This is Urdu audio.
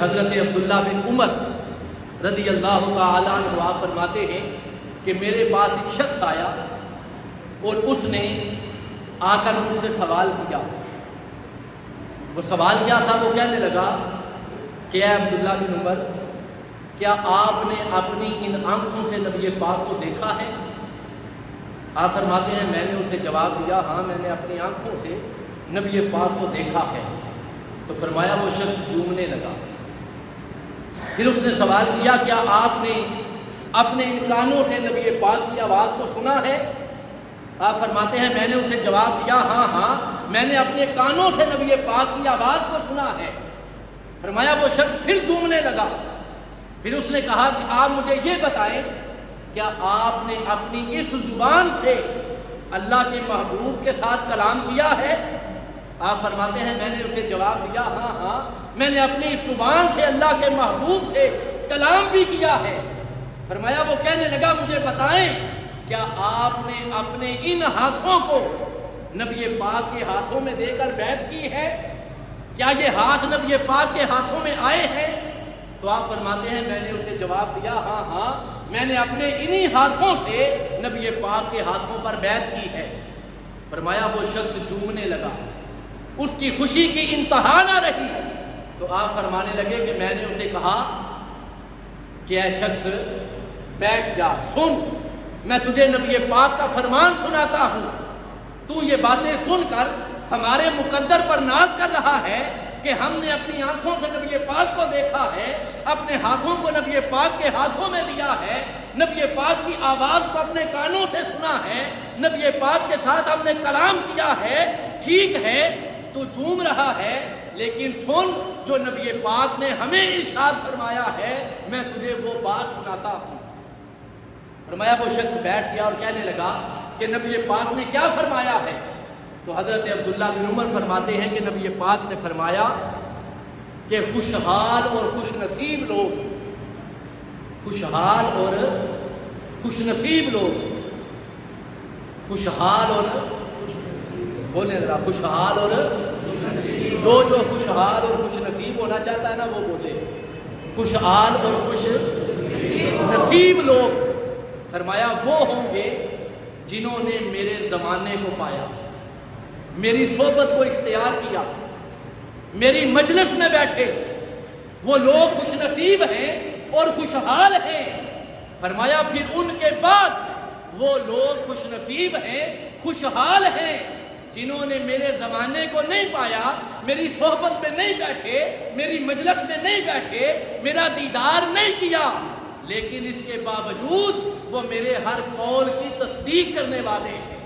حضرت عبداللہ بن عمر رضی اللہ تعالیٰ عنہ فرماتے ہیں کہ میرے پاس ایک شخص آیا اور اس نے آ کر مجھ سے سوال کیا۔ وہ سوال کیا تھا؟ وہ کہنے لگا کہ اے عبداللہ بن عمر، کیا آپ نے اپنی ان آنکھوں سے نبی پاک کو دیکھا ہے؟ آپ فرماتے ہیں میں نے اسے جواب دیا، ہاں میں نے اپنی آنکھوں سے نبی پاک کو دیکھا ہے۔ تو فرمایا وہ شخص جھومنے لگا۔ پھر اس نے سوال کیا، کیا آپ نے اپنے ان کانوں سے نبی پاک کی آواز کو سنا ہے؟ آپ فرماتے ہیں میں نے اسے جواب دیا، ہاں میں نے اپنے کانوں سے نبی پاک کی آواز کو سنا ہے۔ فرمایا وہ شخص پھر جھومنے لگا۔ پھر اس نے کہا کہ آپ مجھے یہ بتائیں، کیا آپ نے اپنی اس زبان سے اللہ کے محبوب کے ساتھ کلام کیا ہے؟ آپ فرماتے ہیں میں نے اسے جواب دیا، ہاں میں نے اپنی اس زبان سے اللہ کے محبوب سے کلام بھی کیا ہے۔ فرمایا وہ کہنے لگا مجھے بتائیں، کیا آپ نے اپنے ان ہاتھوں کو نبی پاک کے ہاتھوں میں دے کر بیعت کی ہے؟ کیا یہ ہاتھ نبی پاک کے ہاتھوں میں آئے ہیں؟ تو آپ فرماتے ہیں میں نے اسے جواب دیا، ہاں میں نے اپنے انہی ہاتھوں سے نبی پاک کے ہاتھوں پر بیعت کی ہے۔ فرمایا وہ شخص جھومنے لگا، اس کی خوشی کی انتہا نہ رہی۔ تو آپ فرمانے لگے کہ میں نے اسے کہا کہ اے شخص بیٹھ جا، سن، میں تجھے نبی پاک کا فرمان سناتا ہوں۔ تو یہ باتیں سن کر ہمارے مقدر پر ناز کر رہا ہے کہ ہم نے اپنی آنکھوں سے نبی پاک کو دیکھا ہے، اپنے ہاتھوں کو نبی پاک کے ہاتھوں میں دیا ہے، نبی پاک کی آواز کو اپنے کانوں سے سنا ہے، نبی پاک کے ساتھ ہم نے کلام کیا ہے۔ ٹھیک ہے تو جھوم رہا ہے، لیکن سن جو نبی پاک نے ہمیں ارشاد فرمایا ہے، میں تجھے وہ بات سناتا ہوں۔ فرمایا وہ شخص بیٹھ گیا اور کہنے لگا کہ نبی پاک نے کیا فرمایا ہے؟ تو حضرت عبداللہ بن عمر فرماتے ہیں کہ نبی پاک نے فرمایا کہ خوشحال اور خوش نصیب لوگ، خوشحال اور خوش نصیب لوگ، خوشحال اور بولیں ذرا، خوشحال اور جو خوشحال اور خوش نصیب ہونا چاہتا ہے نا وہ بولے، خوشحال اور خوش نصیب لوگ۔ فرمایا وہ ہوں گے جنہوں نے میرے زمانے کو پایا، میری صحبت کو اختیار کیا، میری مجلس میں بیٹھے، وہ لوگ خوش نصیب ہیں اور خوشحال ہیں۔ فرمایا پھر ان کے بعد وہ لوگ خوش نصیب ہیں، خوشحال ہیں جنہوں نے میرے زمانے کو نہیں پایا، میری صحبت میں نہیں بیٹھے، میری مجلس میں نہیں بیٹھے، میرا دیدار نہیں کیا، لیکن اس کے باوجود وہ میرے ہر قول کی تصدیق کرنے والے ہیں۔